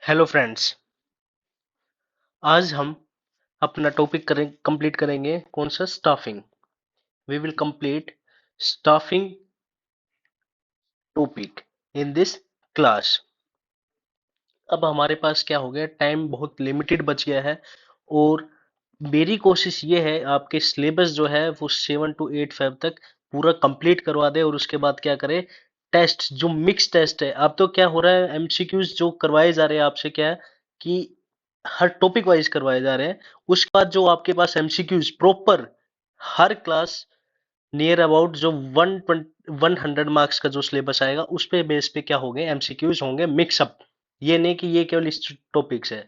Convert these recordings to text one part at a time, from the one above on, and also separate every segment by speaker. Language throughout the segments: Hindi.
Speaker 1: Hello friends. आज हम अपना टॉपिक कंप्लीट करेंगे। कौन सा? Staffing. We will complete staffing topic in this class. अब हमारे पास क्या हो गया, टाइम बहुत लिमिटेड बच गया है और मेरी कोशिश ये है आपके सिलेबस जो है वो 7 to 8 तक पूरा कंप्लीट करवा दे और उसके बाद क्या करें, टेस्ट जो मिक्स टेस्ट है। अब तो क्या हो रहा है, एमसीक्यूज जो करवाए जा रहे हैं आपसे क्या है कि हर टॉपिक वाइज करवाए जा रहे हैं। उसके बाद जो आपके पास एमसीक्यूज प्रॉपर हर क्लास नियर अबाउट जो 100 मार्क्स का जो सिलेबस आएगा उस पे बेस पे क्या होंगे, एमसीक्यूज होंगे मिक्सअप। ये नहीं कि ये केवल इस टॉपिक्स है।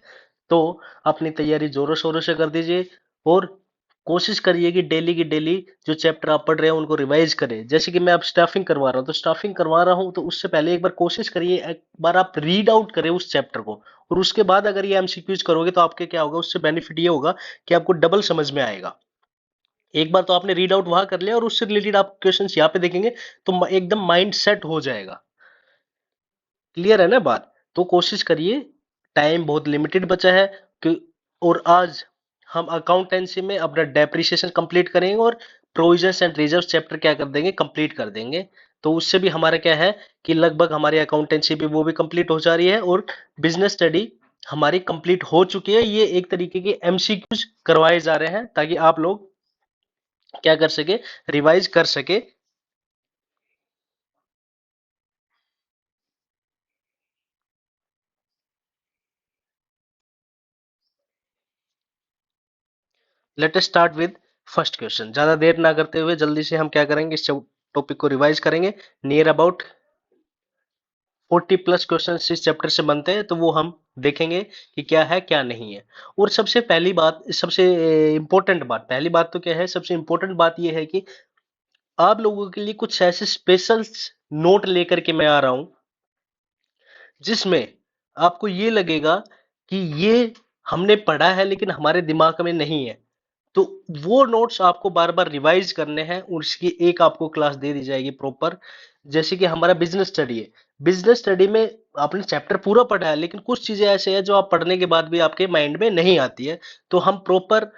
Speaker 1: तो अपनी तैयारी जोरों शोरों से कर दीजिए और कोशिश करिए कि डेली की डेली जो चैप्टर आप पढ़ रहे हैं उनको रिवाइज करें। जैसे कि मैं अब स्टाफिंग करवा रहा हूँ, तो स्टाफिंग करवा रहा हूँ तो उससे पहले एक बार कोशिश करिए, एक बार आप रीड आउट करें उस चैप्टर को और उसके बाद अगर ये एमसीक्यूज करोगे तो आपके क्या होगा, उससे बेनिफिट ये होगा कि आपको डबल समझ में आएगा। एक बार तो आपने रीड आउट वहां कर लिया और उससे रिलेटेड आप क्वेश्चंस यहाँ पे देखेंगे तो एकदम माइंड सेट हो जाएगा। क्लियर है ना बात? तो कोशिश करिए, टाइम बहुत लिमिटेड बचा है कि और आज हम अकाउंटेंसी में अपना डेप्रिसिएशन कंप्लीट करेंगे और प्रोविजंस एंड रिजर्व चैप्टर क्या कर देंगे, कंप्लीट कर देंगे। तो उससे भी हमारा क्या है कि लगभग हमारी अकाउंटेंसी भी वो भी कंप्लीट हो जा रही है और बिजनेस स्टडी हमारी कंप्लीट हो चुकी है। ये एक तरीके के एमसीक्यूज करवाए जा रहे हैं ताकि आप लोग क्या कर सके, रिवाइज कर सके। Let us start with first question. ज्यादा देर ना करते हुए जल्दी से हम क्या करेंगे, इस टॉपिक को रिवाइज करेंगे। नियर अबाउट 40+ क्वेश्चन इस चैप्टर से बनते हैं तो वो हम देखेंगे कि क्या है क्या नहीं है। और सबसे पहली बात, सबसे इंपॉर्टेंट बात, पहली बात तो क्या है, सबसे इंपॉर्टेंट बात ये है कि आप लोगों के लिए कुछ ऐसे स्पेशल नोट लेकर के मैं आ रहा हूं जिसमें आपको ये लगेगा कि ये हमने पढ़ा है लेकिन हमारे दिमाग में नहीं है। तो वो नोट्स आपको बार बार रिवाइज करने हैं और उसकी एक आपको क्लास दे दी जाएगी प्रॉपर। जैसे कि हमारा बिजनेस स्टडी है, बिजनेस स्टडी में आपने चैप्टर पूरा पढ़ा है लेकिन कुछ चीजें ऐसे हैं जो आप पढ़ने के बाद भी आपके माइंड में नहीं आती है। तो हम प्रॉपर,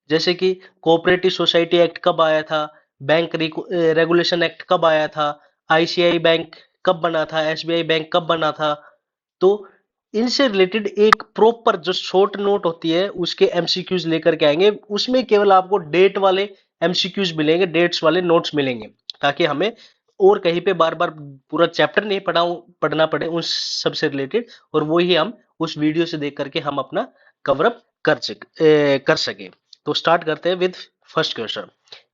Speaker 1: जैसे कि कोऑपरेटिव सोसाइटी एक्ट कब आया था, बैंक रेगुलेशन एक्ट कब आया था, आईसीआई बैंक कब बना था, एसबीआई बैंक कब बना था, तो इनसे रिलेटेड एक प्रॉपर जो शॉर्ट नोट होती है उसके एमसीक्यूज लेकर के आएंगे। उसमें केवल आपको डेट वाले एमसीक्यूज मिलेंगे, डेट्स वाले नोट्स मिलेंगे, ताकि हमें और कहीं पे बार बार पूरा चैप्टर नहीं पढ़ना पड़े उन सब से रिलेटेड। और वो ही हम उस वीडियो से देख करके हम अपना कवर अप कर सके। तो स्टार्ट करते हैं with first question.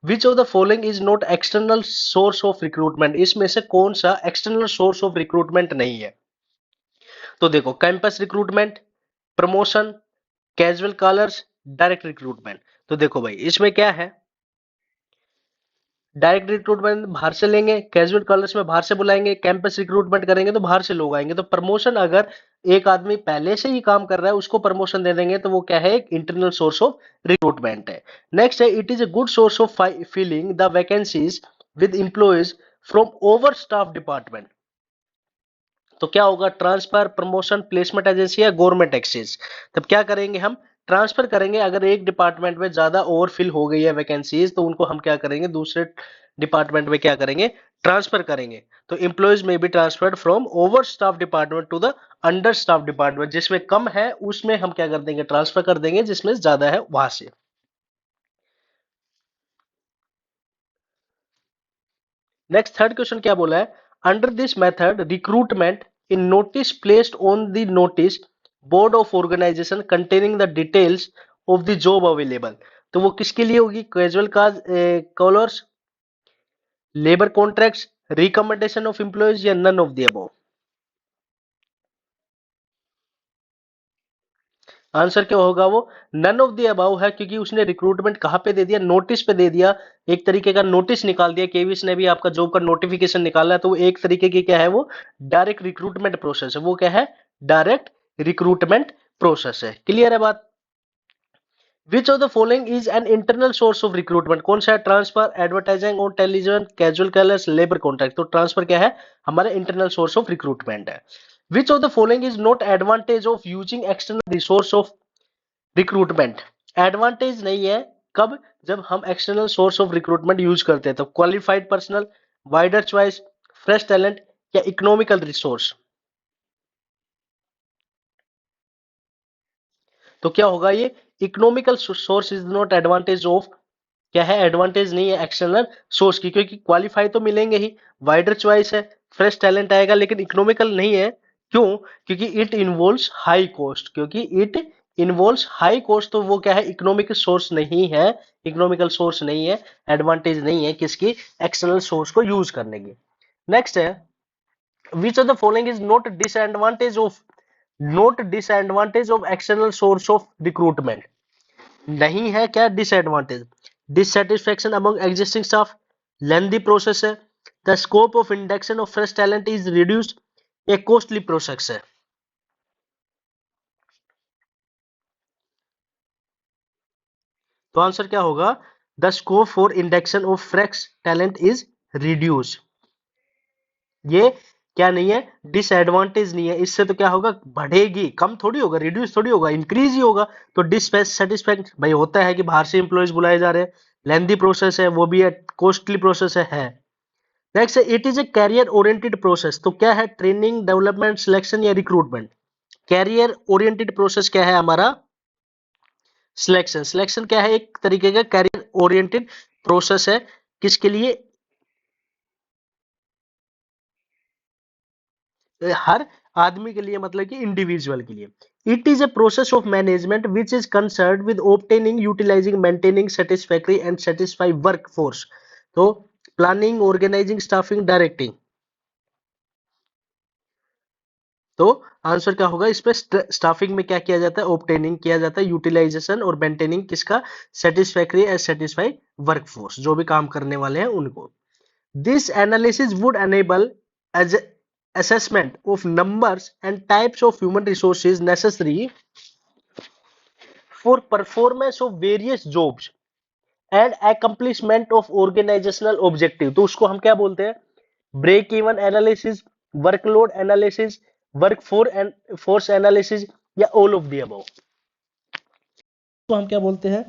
Speaker 1: Which of the following is not external source of recruitment? इसमें से कौन सा एक्सटर्नल सोर्स ऑफ रिक्रूटमेंट नहीं है? तो देखो, campus recruitment, promotion, casual callers, direct recruitment. तो देखो भाई, इसमें क्या है, डायरेक्ट रिक्रूटमेंट बाहर से लेंगे, कैजुअल कॉलर्स में बाहर से बुलाएंगे, कैंपस रिक्रूटमेंट करेंगे तो बाहर से लोग आएंगे। तो प्रमोशन, अगर एक आदमी पहले से ही काम कर रहा है उसको प्रमोशन दे देंगे तो वो क्या है, एक इंटरनल सोर्स ऑफ रिक्रूटमेंट है। नेक्स्ट है, it is a good source of filling the vacancies with employees from over staff department. तो क्या होगा, ट्रांसफर, प्रमोशन, प्लेसमेंट एजेंसी या गवर्नमेंट एक्सेस। तब क्या करेंगे, हम ट्रांसफर करेंगे। अगर एक डिपार्टमेंट में ज्यादा ओवरफिल हो गई है वैकेंसीज तो उनको हम क्या करेंगे, दूसरे डिपार्टमेंट में क्या करेंगे, ट्रांसफर करेंगे। तो employees may be transferred from over staff department to the under staff department. जिसमें कम है उसमें हम क्या कर देंगे, ट्रांसफर कर देंगे, जिसमें ज्यादा है वहां से। नेक्स्ट थर्ड क्वेश्चन क्या बोला है, under this method recruitment in notice placed on the notice board of organisation containing the details of the job available. तो वो किसके लिए होगी, casual callers, labour contracts, recommendation of employees या none of the above? Answer क्या होगा, वो नन ऑफ द अबाउ है, क्योंकि उसने रिक्रूटमेंट कहां पे दे दिया, नोटिस पे दे दिया। एक तरीके का नोटिस निकाल दिया, केवीएस ने भी आपका जॉब का नोटिफिकेशन निकाला है। तो वो एक तरीके की क्या है, वो डायरेक्ट रिक्रूटमेंट प्रोसेस है। वो क्या है, डायरेक्ट रिक्रूटमेंट प्रोसेस है। क्लियर है बात? Which of the following is an internal source of recruitment? कौन सा है, transfer, advertising on television, casual callers, labour contract. तो ट्रांसफर क्या है, हमारा इंटरनल सोर्स ऑफ रिक्रूटमेंट है। Which of the following is not advantage of using external resource of recruitment? Advantage नहीं है कब? जब हम external source of recruitment use करते हैं, तो qualified personal, wider choice, fresh talent या इकोनॉमिकल रिसोर्स। तो क्या होगा ये? Economical source is not advantage of, क्या है? एडवांटेज नहीं है एक्सटर्नल सोर्स की, क्योंकि क्वालिफाई तो मिलेंगे ही, वाइडर चॉइस है, फ्रेश टैलेंट आएगा, लेकिन इकोनॉमिकल नहीं है। क्यों? क्योंकि इट इन्वॉल्व्स हाई कॉस्ट, क्योंकि इट इन्वॉल्व्स हाई कॉस्ट, तो वो क्या है? इकोनॉमिकल सोर्स नहीं है, इकोनॉमिकल सोर्स नहीं है, एडवांटेज नहीं है किसकी? एक्सटर्नल सोर्स को यूज करने की। नेक्स्ट है, which of the following is not disadvantage of, not disadvantage of external source of recruitment? नहीं है क्या disadvantage? Dissatisfaction among existing staff, lengthy process है, the scope of induction of fresh talent is reduced, ये कॉस्टली प्रोसेस है। तो आंसर क्या होगा? The scope for induction of fresh talent is reduce. ये क्या नहीं है? डिसएडवांटेज नहीं है, इससे तो क्या होगा? बढ़ेगी, कम थोड़ी होगा, रिड्यूस थोड़ी होगा, इंक्रीज ही होगा। तो डिससेटिस्फेक्ट भाई होता है कि बाहर से इंप्लॉयज बुलाए जा रहे हैं, लेंदी प्रोसेस है, वो भी है, कॉस्टली प्रोसेस है। नेक्स्ट है, it is a career oriented process, तो क्या है? ट्रेनिंग, डेवलपमेंट, सिलेक्शन या रिक्रूटमेंट? कैरियर ओरिएंटेड प्रोसेस क्या है हमारा? सिलेक्शन। सिलेक्शन क्या है? एक तरीके का कैरियर ओरिएंटेड प्रोसेस है, किसके लिए? हर आदमी के लिए, मतलब कि इंडिविजुअल के लिए। It is a process of management which is concern with obtaining, utilizing, maintaining satisfactory and satisfy work force. तो प्लानिंग, ऑर्गेनाइजिंग, स्टाफिंग, डायरेक्टिंग। तो आंसर क्या होगा? इस पे स्टाफिंग में क्या किया जाता है? ऑब्टेनिंग किया जाता है, यूटिलाइजेशन और मेंटेनिंग किसका? सेटिस्फैक्टरी एंड सेटिस्फाई वर्कफोर्स, जो भी काम करने वाले हैं उनको। This analysis would enable as assessment of numbers and types of human resources necessary for performance of various jobs and accomplishment of organizational objective। तो उसको हम क्या बोलते हैं? Break even analysis, workload analysis, work force analysis या ऑल ऑफ द अबव। तो हम क्या बोलते हैं?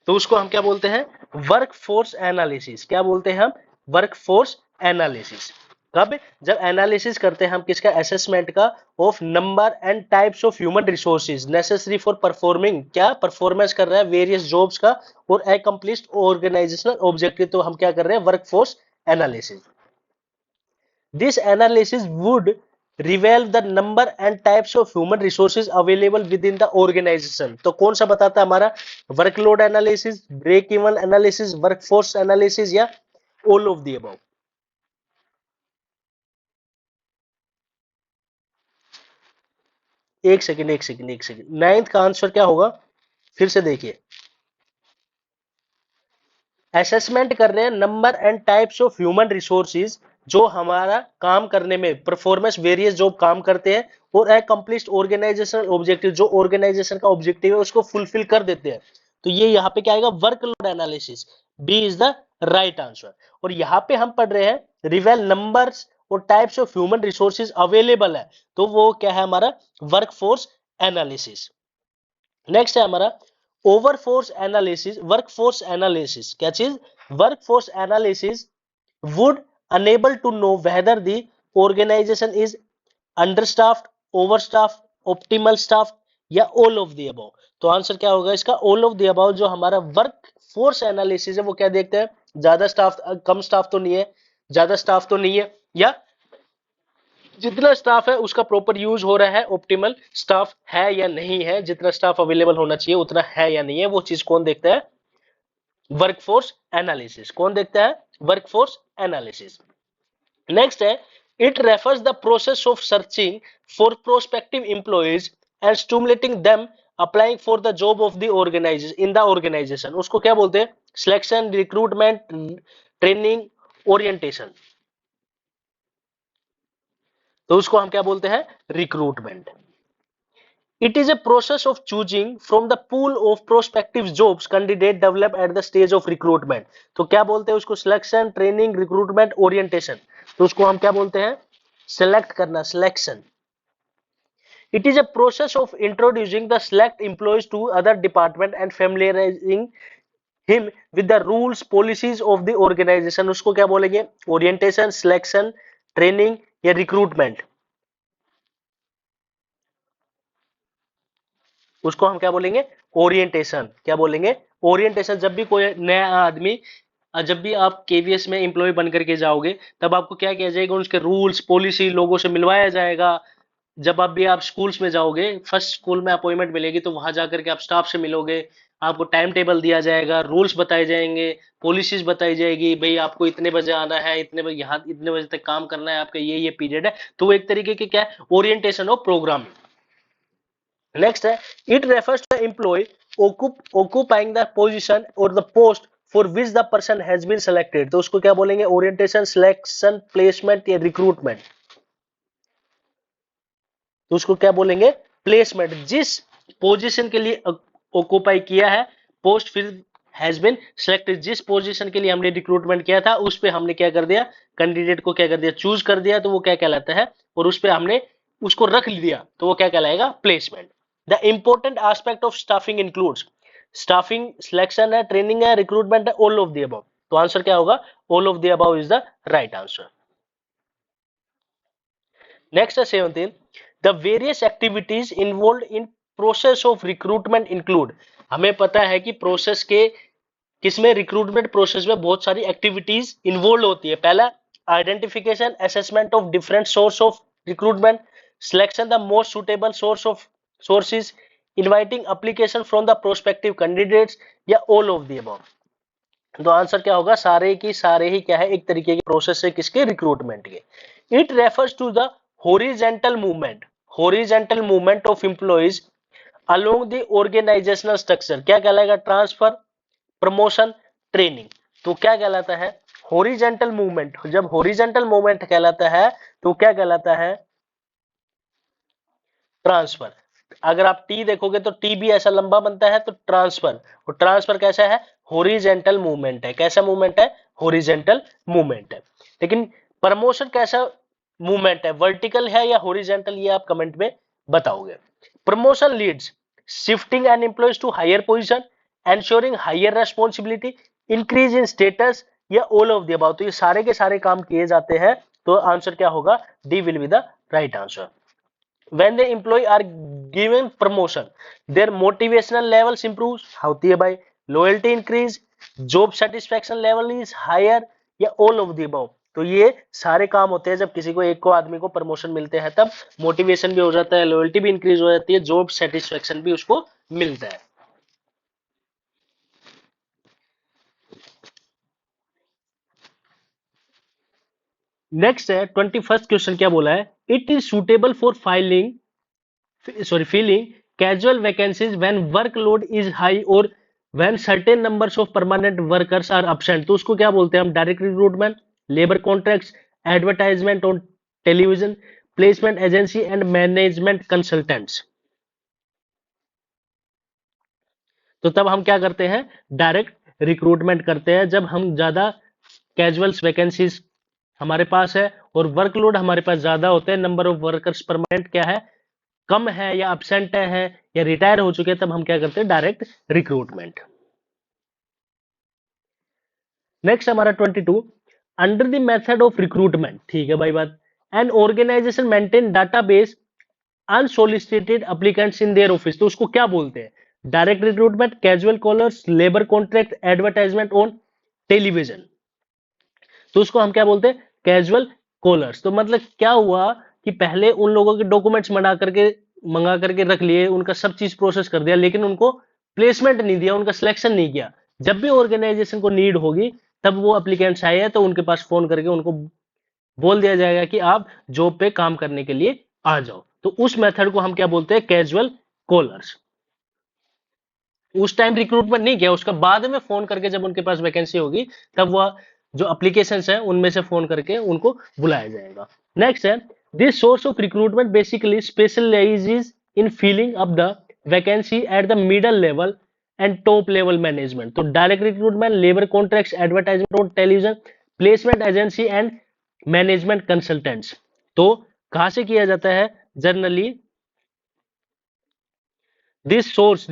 Speaker 1: तो उसको हम क्या बोलते हैं? Work force analysis. क्या बोलते हैं हम? Work force analysis. कब? जब एनालिसिस करते हैं हम किसका? असेसमेंट का, of number and types of human resources necessary for performing, क्या परफॉर्मेंस कर रहा है? वेरियस जॉब्स का, और अकम्प्लिश्ड ऑर्गेनाइजेशनल ऑब्जेक्टिव। तो हम क्या कर रहे हैं? Work force analysis. This analysis would reveal the number and types of human resources available within the organization। तो कौन सा बताता है हमारा? Workload analysis, break even analysis, workforce analysis या ऑल ऑफ द अबव। एक सेकंड, एक सेकंड, एक सेकंड, नाइन्थ का आंसर क्या होगा? फिर से देखिए। असेसमेंट कर रहे हैं number and types of human resources, जो हमारा काम करने में परफॉर्मेंस वेरियस जॉब काम करते हैं, और अकम्प्लिश्ड ऑर्गेनाइजेशनल ऑब्जेक्टिव, जो ऑर्गेनाइजेशन का ऑब्जेक्टिव है उसको फुलफिल कर देते हैं। तो ये यहाँ पे क्या आएगा? Workload analysis. B is the right answer. और यहाँ पे हम पढ़ रहे हैं रिवेल नंबर्स और types of human resources available है, तो वो क्या है हमारा? Workforce analysis. नेक्स्ट है हमारा ओवरफोर्स एनालिसिस, वर्कफोर्स एनालिसिस। क्या चीज? Workforce analysis would unable to know whether the organization is understaffed, overstaffed, optimal staff या all of the above। तो आंसर क्या होगा इसका? all of the above। जो हमारा वर्क फोर्स एनालिसिस है वो क्या देखते हैं? ज्यादा स्टाफ, कम स्टाफ तो नहीं है, ज्यादा स्टाफ तो नहीं है, या जितना स्टाफ है उसका प्रॉपर यूज हो रहा है, ऑप्टिमल स्टाफ है या नहीं है, जितना स्टाफ अवेलेबल होना चाहिए उतना है या नहीं है, वो चीज कौन देखता है? Workforce analysis. कौन देखता है? Workforce analysis. नेक्स्ट है, it refers the process of searching for prospective employees and stimulating them applying for the job of the organization in the organization. उसको क्या बोलते हैं? Selection, recruitment, training, orientation. तो उसको हम क्या बोलते हैं? Recruitment. It is a process of choosing from the pool of prospective jobs candidate develop at the stage of recruitment. तो क्या बोलते हैं उसको? Selection, training, recruitment, orientation. तो उसको हम क्या बोलते हैं? सेलेक्ट करना, selection. It is a process of introducing the select employees to other department and familiarizing him with the rules, policies of the organization. उसको क्या बोलेंगे? ओरिएंटेशन, सिलेक्शन, ट्रेनिंग या रिक्रूटमेंट. उसको हम क्या बोलेंगे? ओरिएंटेशन. क्या बोलेंगे? ओरिएंटेशन. जब भी कोई नया आदमी, जब भी आप केवीएस में एम्प्लॉय बन करके जाओगे, तब आपको क्या किया जाएगा? उसके रूल्स, पॉलिसी लोगों से मिलवाया जाएगा. जब आप भी आप स्कूल्स में जाओगे, फर्स्ट स्कूल में अपॉइंटमेंट मिलेगी, तो वहां जाकर के आप स्टाफ से मिलोगे. आपको टाइम टेबल दिया जाएगा, रूल्स बताए जाएंगे, पॉलिसीज बताई जाएगी. भाई आपको इतने बजे आना है, इतने बजे यहाँ, इतने बजे तक काम करना है, आपका ये पीरियड है. तो वो एक तरीके के क्या है? Orientation of program. नेक्स्ट है, it refers to employ occupying the position or the post for which the person has been selected. तो उसको क्या बोलेंगे? ओरिएंटेशन, सिलेक्शन, प्लेसमेंट या रिक्रूटमेंट. तो उसको क्या बोलेंगे? प्लेसमेंट. जिस पोजीशन के लिए ऑक्यूपाई किया है, पोस्ट फिर हैज बीन सिलेक्टेड. जिस पोजीशन के लिए हमने रिक्रूटमेंट किया था, उस पे हमने क्या कर दिया? कैंडिडेट को क्या कर दिया? चूज कर दिया. तो वो क्या कहलाता है? और उस पे हमने उसको रख दिया, तो वो क्या कहलाएगा? Placement. The important aspect of staffing includes. Staffing selection है, ट्रेनिंग है, रिक्रूटमेंट है, ऑल ऑफ द अबव. तो आंसर क्या होगा? All of the above is the right answer. Next है 17. The various activities involve in process of recruitment include. हमें पता है कि प्रोसेस के किसमें? रिक्रूटमेंट प्रोसेस में बहुत सारी एक्टिविटीज इन्वॉल्व होती है. पहला, identification, assessment of different source of recruitment, selection the most suitable source of sources, inviting application from the prospective candidates या ऑल ऑफ द अबव. तो आंसर क्या होगा? सारे की सारे ही क्या है? एक तरीके के प्रोसेस है. किसके? रिक्रूटमेंट के. It refers to the horizontal movement of employees along the organizational structure. क्या कहलाएगा? Transfer, promotion, training. तो क्या कहलाता है? Horizontal movement. जब हॉरिजॉन्टल मूवमेंट कहलाता है, तो क्या कहलाता है? ट्रांसफर. अगर आप टी देखोगे तो टी भी ऐसा लंबा बनता है, तो ट्रांसफर. और ट्रांसफर कैसा है? हॉरिजॉन्टल मूवमेंट है. कैसा मूवमेंट है? हॉरिजॉन्टल मूवमेंट है. लेकिन प्रमोशन कैसा मूवमेंट है? वर्टिकल है या हॉरिजॉन्टल? ये आप कमेंट में बताओगे. Promotion leads shifting an employees to higher position, ensuring higher responsibility, increase in status या ऑल ऑफ द अबव. तो ये सारे के सारे काम किए जाते हैं. तो आंसर क्या होगा? D will be the right answer. When the employee are given promotion, their motivational levels improves. how होती है भाई? loyalty increase, job satisfaction level is higher या all of the above. तो ये सारे काम होते हैं जब किसी को, एक को आदमी को प्रमोशन मिलते हैं, तब मोटिवेशन भी हो जाता है, लॉयल्टी भी इंक्रीज हो जाती है, जॉब सेटिस्फेक्शन भी उसको मिलता है. नेक्स्ट है 21st क्वेश्चन. क्या बोला है? It is suitable for filling casual vacancies when workload is high or when certain numbers of permanent workers are absent. तो उसको क्या बोलते हैं हम? Direct recruitment, labour contracts, advertisement on television, placement agency and management consultants. तो तब हम क्या करते हैं? डायरेक्ट रिक्रूटमेंट करते हैं. जब हम ज्यादा कैजुअल्स वैकेंसीज हमारे पास है और वर्कलोड हमारे पास ज्यादा होते हैं, नंबर ऑफ वर्कर्स परमानेंट क्या है? कम है या एब्सेंट है या रिटायर हो चुके हैं, तब हम क्या करते हैं? Direct recruitment. नेक्स्ट हमारा 22. Under the method of recruitment. ठीक है भाई बात. An organisation maintain database unsolicited applicants in their office. तो उसको क्या बोलते हैं? Direct recruitment, casual callers, labour contract, advertisement on television. तो उसको हम क्या बोलते हैं? Casual callers. तो मतलब क्या हुआ कि पहले उन लोगों के डॉक्यूमेंट्स मंगा करके रख लिए, उनका सब चीज प्रोसेस कर दिया, लेकिन उनको प्लेसमेंट नहीं दिया, उनका सिलेक्शन नहीं किया. जब भी ऑर्गेनाइजेशन को नीड होगी, तब वो एप्लीकेंट्स आए हैं, तो उनके पास फोन करके उनको बोल दिया जाएगा कि आप जॉब पे काम करने के लिए आ जाओ. तो उस मेथड को हम क्या बोलते हैं? Casual callers. उस टाइम रिक्रूटमेंट नहीं किया, उसका बाद में फोन करके जब उनके पास वैकेंसी होगी, तब वह जो एप्लीकेशंस है उनमें से फोन करके उनको बुलाया जाएगा. नेक्स्ट है, this source of recruitment basically specialises in filling up the vacancy at the middle level and top level management. तो direct recruitment, labour contracts, advertisement और television, placement agency and management consultants. तो कहां से किया जाता है? Generally this source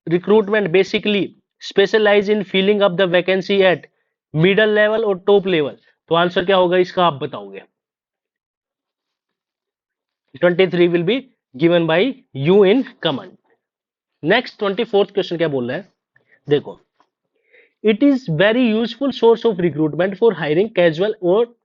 Speaker 1: recruitment basically specialize in filling up the vacancy at middle level और top level। तो आंसर क्या होगा इसका, आप बताओगे। 23 will be given by you in comment। Next 24th question क्या बोल रहा है, देखो। It is very useful source of recruitment for hiring casual और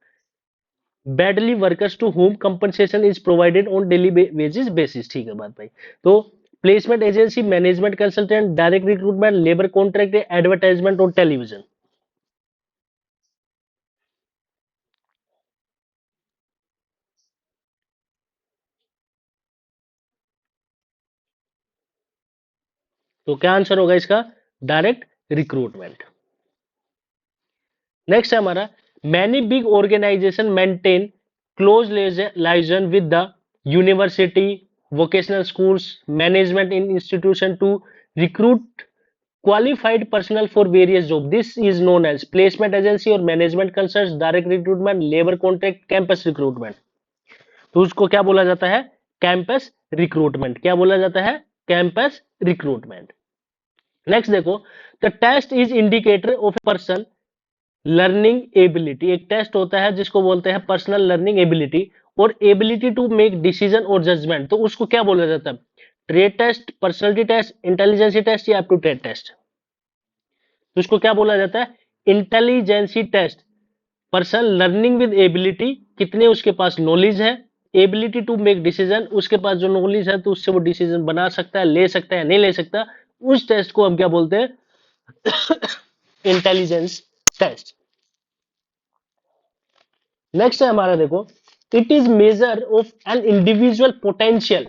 Speaker 1: badly workers to home compensation is provided on daily wages basis. ठीक है बात भाई। तो placement agency, management consultant, direct recruitment, labour contract, advertisement और टेलीविजन। तो क्या आंसर होगा इसका? Direct recruitment. नेक्स्ट है हमारा, many big organisation maintain close liaison with the university, vocational schools, management in institution to recruit qualified personal for various job. This is known as placement agency और management consult, direct recruitment, labour contract, campus recruitment. तो उसको क्या बोला जाता है? Campus recruitment. क्या बोला जाता है? Campus recruitment. नेक्स्ट देखो, the test is indicator of person learning ability. एक टेस्ट होता है जिसको बोलते हैं पर्सनल लर्निंग एबिलिटी और एबिलिटी टू मेक डिसीजन और जजमेंट। तो उसको क्या बोला जाता है? Trade test, personality test, intelligence test या एप्टीट्यूड टेस्ट। तो उसको क्या बोला जाता है? Intelligence test. Person learning with ability, कितने उसके पास नॉलेज है, एबिलिटी टू मेक डिसीजन, उसके पास जो नॉलेज है तो उससे वो डिसीजन बना सकता है, ले सकता है, नहीं ले सकता, उस टेस्ट को हम क्या बोलते हैं? Intelligence test. नेक्स्ट है हमारा, देखो, it is measure of an individual potential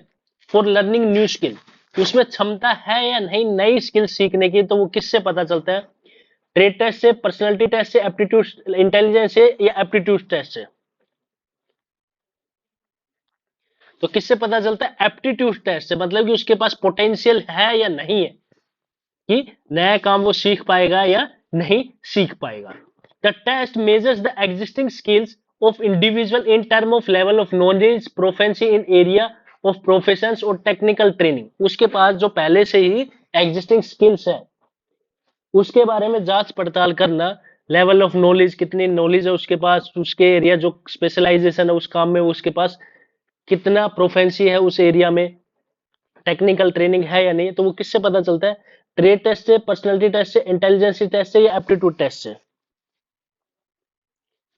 Speaker 1: for learning new skill. उसमें क्षमता है या नहीं नई स्किल सीखने की, तो वो किससे पता चलता है? ट्रेड टेस्ट से, पर्सनालिटी टेस्ट से, एप्टीट्यूड इंटेलिजेंस से या एप्टीट्यूड टेस्ट से। तो किससे पता चलता है? एप्टीट्यूड टेस्ट से, मतलब कि उसके पास पोटेंशियल है या नहीं है कि नया काम वो सीख पाएगा या नहीं सीख पाएगा। The test measures the existing skills of individual in term of level of knowledge, proficiency in area of professions और टेक्निकल ट्रेनिंग। उसके पास जो पहले से ही एग्जिस्टिंग स्किल्स है उसके बारे में जांच पड़ताल करना, लेवल ऑफ नॉलेज, कितनी नॉलेज है उसके पास, उसके एरिया जो स्पेशलाइजेशन है उस काम में उसके पास कितना प्रोफेंसी है उस एरिया में, टेक्निकल ट्रेनिंग है या नहीं। तो वो किससे पता चलता है? ट्रेड टेस्ट से, पर्सनालिटी टेस्ट से, इंटेलिजेंस टेस्ट से या एप्टीट्यूड टेस्ट से।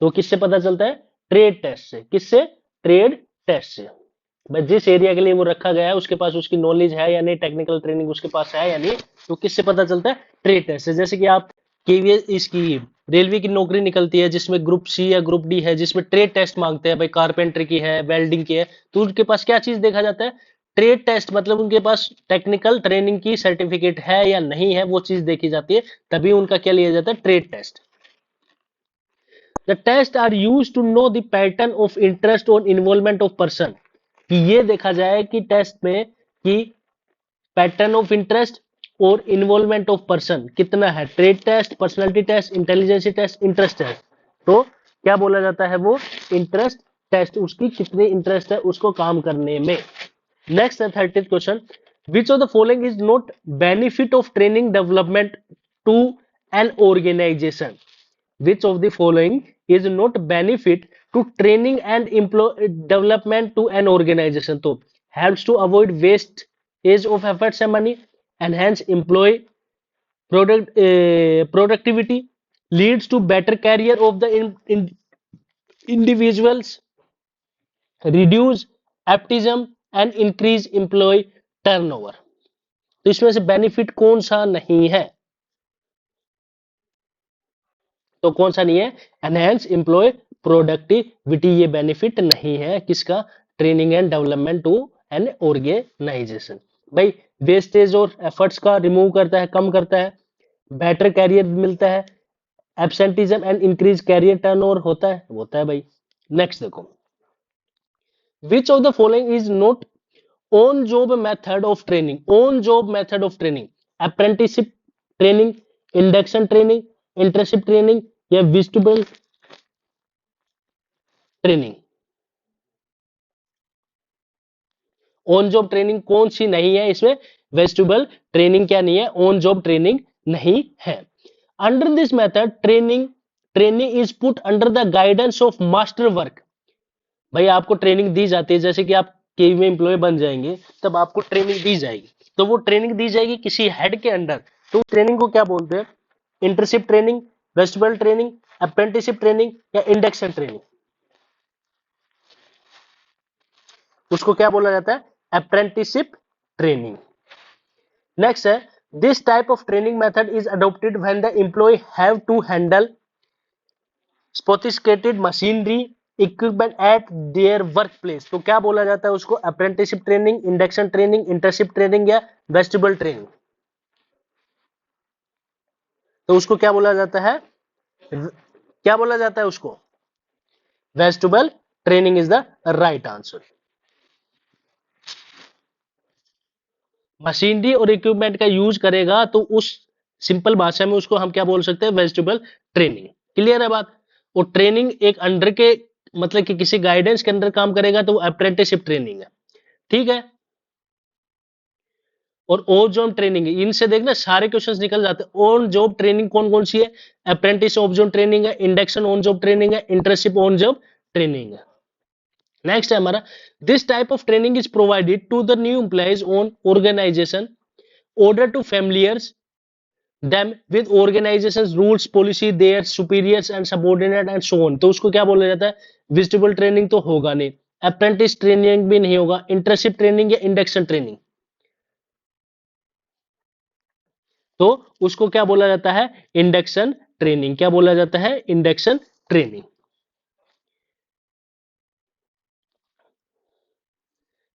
Speaker 1: तो किससे पता चलता है? ट्रेड टेस्ट से। किससे? ट्रेड टेस्ट से। भाई जिस एरिया के लिए वो रखा गया है उसके पास उसकी नॉलेज है या नहीं, टेक्निकल ट्रेनिंग उसके पास है या नहीं, तो किससे पता चलता है? ट्रेड टेस्ट से। जैसे कि आप केवीएस इसकी रेलवे की नौकरी निकलती है जिसमें ग्रुप सी या ग्रुप डी है, जिसमें ट्रेड टेस्ट मांगते हैं, भाई कारपेंटर की है, वेल्डिंग की है, तो उनके पास क्या चीज देखा जाता है? Trade test. मतलब उनके पास टेक्निकल ट्रेनिंग की सर्टिफिकेट है या नहीं है, वो चीज देखी जाती है, तभी उनका क्या लिया जाता है? Trade test. The test are use to know the pattern of interest और इन्वॉल्वमेंट ऑफ पर्सन। कि ये देखा जाए कि टेस्ट में कि पैटर्न ऑफ इंटरेस्ट और इन्वॉल्वमेंट ऑफ पर्सन कितना है। Trade test, personality test, intelligence test, interest test. तो क्या बोला जाता है? वो इंटरेस्ट टेस्ट, उसकी कितने इंटरेस्ट है उसको काम करने में। नेक्स्ट है 30th question, which of the following is not benefit of training development to an organisation. Which of the following is not benefit to training and employee development to an organization? तो helps to avoid waste age of efforts and money, enhance employee productivity, leads to better career of the individuals, reduce absenteeism and increase employee turnover। तो इसमें से बेनिफिट कौन सा नहीं है? तो कौन सा नहीं है? एनहेंस एम्प्लॉय प्रोडक्टिविटी, ये बेनिफिट नहीं है किसका? Training and development to an organisation. भाई वेस्टेज और एफर्ट्स का रिमूव करता है, कम करता है, बेटर कैरियर मिलता है, absenteeism and increase career turnover होता है भाई। नेक्स्ट देखो, which of the following is not on job method of training, on job method of training, apprenticeship training, induction training, internship training या visible training. On job training कौन सी नहीं है इसमें? वेस्टिबल ट्रेनिंग क्या नहीं है? ऑन जॉब ट्रेनिंग नहीं है। Under this method training is put under the guidance of master work. भाई आपको ट्रेनिंग दी जाती है, जैसे कि आप केवी में एम्प्लॉय बन जाएंगे तब आपको ट्रेनिंग दी जाएगी, तो वो ट्रेनिंग दी जाएगी किसी हेड के अंडर, तो ट्रेनिंग को क्या बोलते हैं? Internship training, vestibule training, apprenticeship training या इंडक्शन ट्रेनिंग। उसको क्या बोला जाता है? Apprenticeship training. नेक्स्ट है, this type of training method is adopted when the employ have to handle sophisticated machinery equipment at their work place. तो क्या बोला जाता है उसको? Apprenticeship training, induction training, internship training या वेस्टिबल ट्रेनिंग। तो उसको क्या बोला जाता है? क्या बोला जाता है उसको? Vestibule training is the right answer. Machinery और इक्विपमेंट का यूज करेगा तो उस सिंपल भाषा में उसको हम क्या बोल सकते हैं? Vegetable training. क्लियर है बात? और ट्रेनिंग एक अंडर के मतलब कि किसी गाइडेंस के अंदर काम करेगा तो वो अप्रेंटिसशिप ट्रेनिंग है। ठीक है। और ऑन जॉब ट्रेनिंग, इनसे देखना सारे क्वेश्चंस निकल जाते हैं। ऑन जॉब ट्रेनिंग कौन कौन सी है? अप्रेंटिस ऑन जॉब ट्रेनिंग है, इंडक्शन ऑन जॉब ट्रेनिंग है, इंटर्नशिप ऑन जॉब ट्रेनिंग है। नेक्स्ट है हमारा, this type of training is provided to the new employees on organisation order to familiars them with organizations rules policy their superiors and subordinate and so on। तो उसको क्या बोला जाता है? विजिबल ट्रेनिंग तो होगा नहीं, अप्रेंटिस ट्रेनिंग भी नहीं होगा, इंटर्नशिप ट्रेनिंग या इंडक्शन ट्रेनिंग। तो उसको क्या बोला जाता है? Induction training. क्या बोला जाता है? Induction training.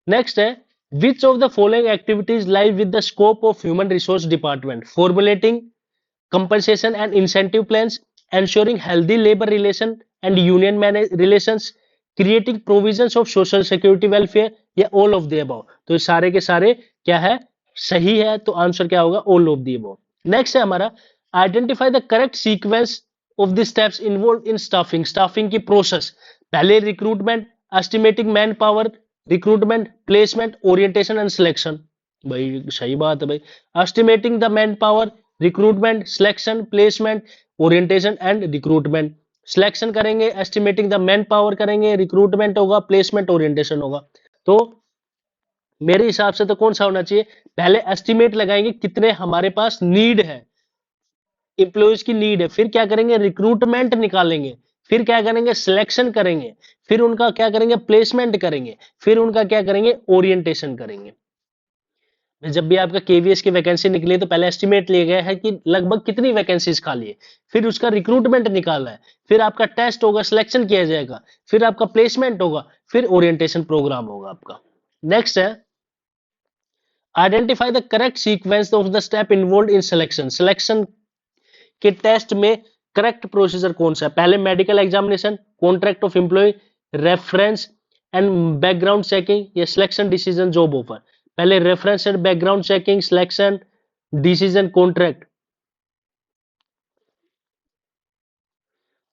Speaker 1: नेक्स्ट है, which of the following activities live with the scope of human resource department? Formulating compensation and incentive plans, ensuring healthy labor relation and union relations, creating provisions of social security welfare या all of the above। तो सारे के सारे क्या है? सही है। तो आंसर क्या होगा? all of the above। Next है हमारा, identify the correct sequence of the steps involve in staffing. Staffing की प्रोसेस, पहले recruitment, estimating man power, recruitment, placement, orientation and selection. भाई सही बात है भाई। Estimating the man power, recruitment, selection, placement, orientation and recruitment. Selection करेंगे, एस्टिमेटिंग द मैन पावर करेंगे, रिक्रूटमेंट होगा, प्लेसमेंट, ओरिएंटेशन होगा। तो मेरे हिसाब से तो कौन सा होना चाहिए? पहले एस्टिमेट लगाएंगे कितने हमारे पास नीड है, एम्प्लॉयज की नीड है, फिर क्या करेंगे? रिक्रूटमेंट निकालेंगे, फिर क्या करेंगे? सिलेक्शन करेंगे, फिर उनका क्या करेंगे? प्लेसमेंट करेंगे, फिर उनका क्या करेंगे? ओरिएंटेशन करेंगे। जब भी आपका केवीएस की वैकेंसी निकली तो पहले एस्टिमेट लिया गया है कि लगभग कितनी वैकेंसीज खाली है, फिर उसका रिक्रूटमेंट निकाला है, फिर आपका टेस्ट होगा, सिलेक्शन किया जाएगा, फिर आपका प्लेसमेंट होगा, फिर ओरिएंटेशन प्रोग्राम होगा आपका। नेक्स्ट है, identify the correct sequence of the step involve in selection. Selection के टेस्ट में करेक्ट प्रोसीजर कौन सा है? पहले medical examination, contract of employ, reference and background checking या सिलेक्शन डिसीजन जॉब ऑफर। पहले reference and background checking, selection, decision, contract.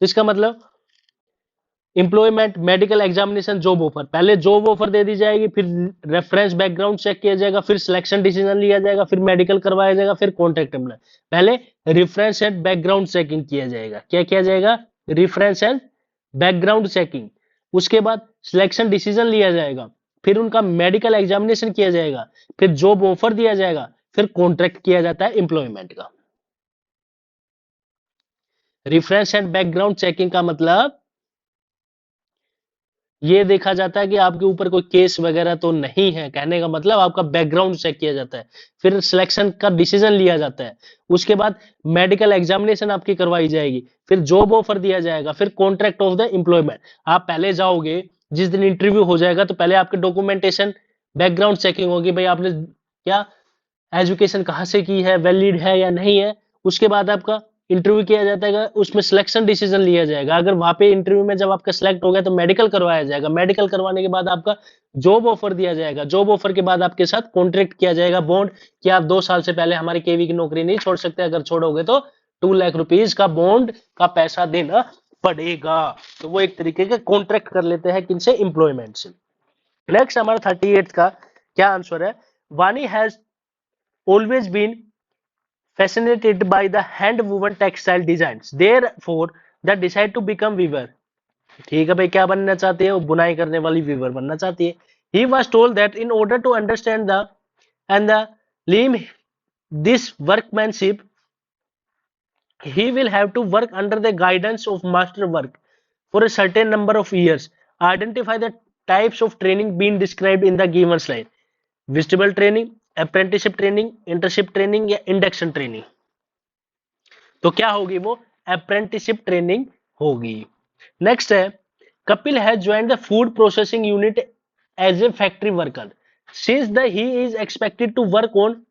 Speaker 1: इसका मतलब employment, medical examination, job offer. पहले जॉब ऑफर दे दी जाएगी, फिर रेफरेंस बैकग्राउंड चेक किया जाएगा, फिर सिलेक्शन डिसीजन लिया जाएगा, फिर मेडिकल करवाया जाएगा, फिर कॉन्ट्रैक्ट अप्लाई। पहले रेफरेंस एंड बैकग्राउंड चेकिंग किया जाएगा। क्या किया जाएगा? Reference and background checking. उसके बाद सिलेक्शन डिसीजन लिया जाएगा, फिर उनका मेडिकल एग्जामिनेशन किया जाएगा, फिर जॉब ऑफर दिया जाएगा, फिर कॉन्ट्रैक्ट किया जाता है एम्प्लॉयमेंट का। रेफरेंस एंड बैकग्राउंड चेकिंग का मतलब ये देखा जाता है कि आपके ऊपर कोई केस वगैरह तो नहीं है, कहने का मतलब आपका बैकग्राउंड चेक किया जाता है, फिर सिलेक्शन का डिसीजन लिया जाता है, उसके बाद मेडिकल एग्जामिनेशन आपकी करवाई जाएगी, फिर जॉब ऑफर दिया जाएगा, फिर कॉन्ट्रैक्ट ऑफ द एम्प्लॉयमेंट। आप पहले जाओगे, जिस दिन इंटरव्यू हो जाएगा तो पहले आपके डॉक्यूमेंटेशन, बैकग्राउंड चेकिंग होगी, भाई आपने क्या एजुकेशन कहाँ से की है, वैलिड है या नहीं है। उसके बाद आपका इंटरव्यू किया जाता है, उसमें सिलेक्शन डिसीजन लिया जाएगा। अगर वहां पे इंटरव्यू में जब आपका सिलेक्ट हो गया तो मेडिकल करवाया जाएगा, मेडिकल करवाने के बाद आपका जॉब ऑफर दिया जाएगा, जॉब ऑफर के बाद आपके साथ कॉन्ट्रैक्ट किया जाएगा, बॉन्ड, कि आप 2 साल से पहले हमारी केवी की नौकरी नहीं छोड़ सकते, अगर छोड़ोगे तो 2 लाख रुपीज का बॉन्ड का पैसा देना पड़ेगा। तो वो एक तरीके का कॉन्ट्रैक्ट कर लेते हैं किनसे, एम्प्लॉयमेंट से। नेक्स्ट हमारा 38 का क्या आंसर है, Vani has always been fascinated by the hand woven textile designs, therefore they decide to become weaver। ठीक है भाई, क्या बनना चाहती है वो, बुनाई करने वाली वीवर बनना चाहती है। He was told that in order to understand the and the learn this workmanship he will have to work under the guidance of master work for a certain number of years, identify the types of training being described in the given slide, vestibular training, apprenticeship training, internship training या induction training। तो क्या होगी वो, अप्रेंटिसशिप ट्रेनिंग होगी। नेक्स्ट है, Kapil has joined the food processing unit as a factory worker since the he is expected to work on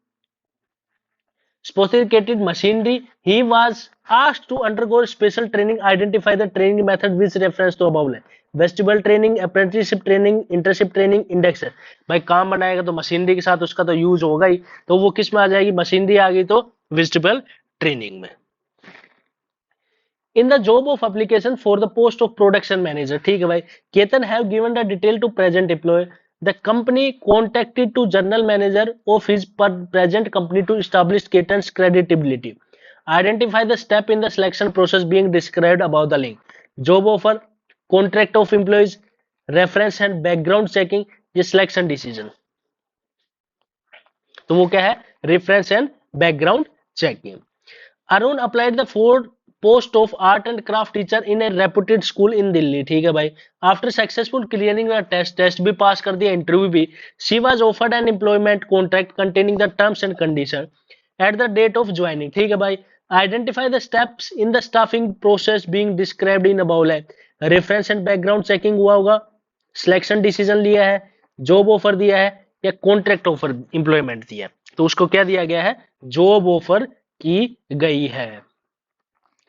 Speaker 1: sophisticated machinery. He was asked to undergo special training, identify the training method which reference to above है, vestibule training, apprenticeship training, internship training, index है। भाई काम बनाएगा तो मशीनरी के साथ उसका तो यूज होगा ही, तो वो किस में आ जाएगी, मशीनरी आ गई तो वेस्टिबल ट्रेनिंग में। in the job of application for the post of production manager, ठीक है भाई, Ketan have given the detail to present employee, the company contacted to general manager of his present company to establish Ketan's credibility, identify the step in the selection process being described above the link, job offer, contract of employees, reference and background checking, ये selection decision। तो वो क्या है, reference and background checking. Arun applied the for post of art and craft teacher in a reputed school in Delhi, ठीक है भाई, after successful clearing the test भी पास कर दिया, इंटरव्यू भी, she was offered an employment contract containing the terms and condition at the date of joining, ठीक है भाई, identify the steps in the staffing process being described in above, reference and background checking हुआ होगा, सिलेक्शन डिसीजन लिया है, जॉब ऑफर दिया है या कॉन्ट्रैक्ट ऑफर एम्प्लॉयमेंट दिया है, तो उसको क्या दिया गया है, जॉब ऑफर की गई है।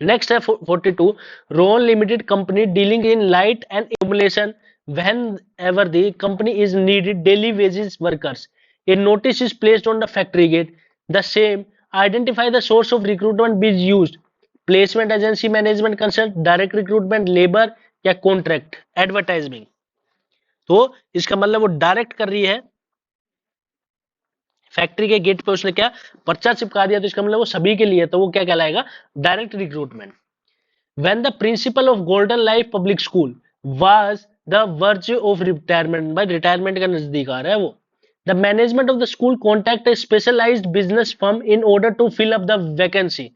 Speaker 1: नेक्स्ट है 42, Rohan limited company dealing in light and accumulation whenever the company is needed daily wages workers, a notice is placed on the factory gate, the same, identify the source of recruitment being used, placement agency, management consult, direct recruitment, labor या contract advertising। तो इसका मतलब वो डायरेक्ट कर रही है, फैक्ट्री के गेट पे उसने क्या पर्चा चिपका दिया, तो इसका मतलब वो सभी के लिए, तो वो क्या कहलाएगा, direct recruitment. When the principal of Golden Life Public School was the verge of retirement, भाई रिटायरमेंट का नजदीक आ रहा है वो, the management of the school contact a specialized business firm in order to fill up the vacancy,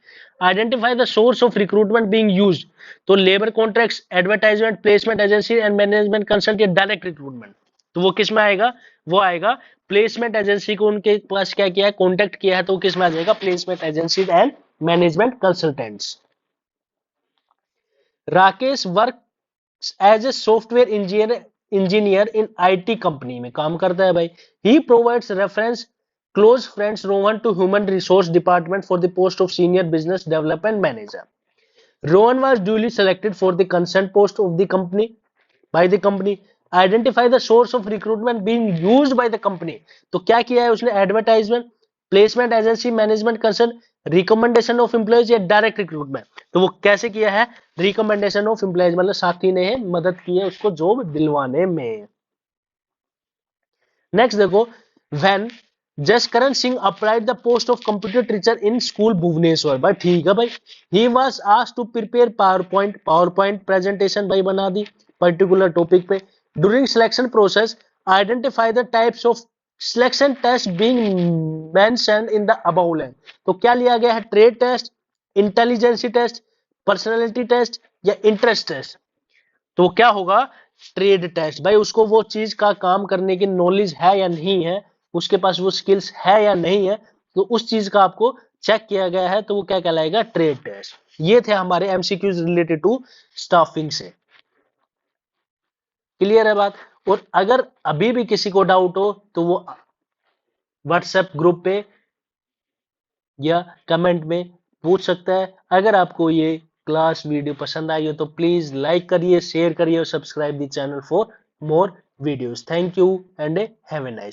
Speaker 1: identify the source of recruitment being used, तो labour contracts, advertisement, placement agency and management consult या डायरेक्ट रिक्रूटमेंट, तो वो किस में आएगा, वो आएगा प्लेसमेंट एजेंसी को उनके पास क्या किया है, कॉन्टेक्ट किया है, तो किस में आ जाएगा, placement agency and management consultants. Rakesh work as a software engineer in IT company में काम करता है भाई, he provides reference close friends Rohan to human resource department for the post of senior business development manager. Rohan was duly selected for the concern post of the company by the company, identify the source of recruitment being used by the company, तो क्या किया है उसने, advertisement, placement agency, management concern, recommendation of employees या डायरेक्ट रिक्रूटमेंट, तो वो कैसे किया है, रिकमेंडेशन ऑफ एम्प्लॉयज, मतलब साथी ने मदद की है उसको जॉब दिलवाने में। नेक्स्ट देखो, when Jaskaran Singh applied the post of computer teacher in school Bhubaneswar, भाई ठीक है भाई, he was asked to prepare power point presentation भाई बना दी पर्टिकुलर टॉपिक पे, during selection process identify the types of selection test being mentioned in the above line, तो क्या लिया गया है, trade test, intelligence test, personality test या इंटरेस्ट टेस्ट, तो क्या होगा, ट्रेड टेस्ट, भाई उसको वो चीज का काम करने की नॉलेज है या नहीं है, उसके पास वो स्किल्स है या नहीं है, तो उस चीज का आपको चेक किया गया है, तो वो क्या कहलाएगा, ट्रेड टेस्ट। ये थे हमारे एमसीक्यूज रिलेटेड टू स्टाफिंग से, क्लियर है बात। और अगर अभी भी किसी को डाउट हो तो वो व्हाट्सएप ग्रुप पे या कमेंट में पूछ सकता है। अगर आपको ये क्लास वीडियो पसंद आई हो तो प्लीज लाइक करिए, शेयर करिए और subscribe the channel for more videos. Thank you and have a nice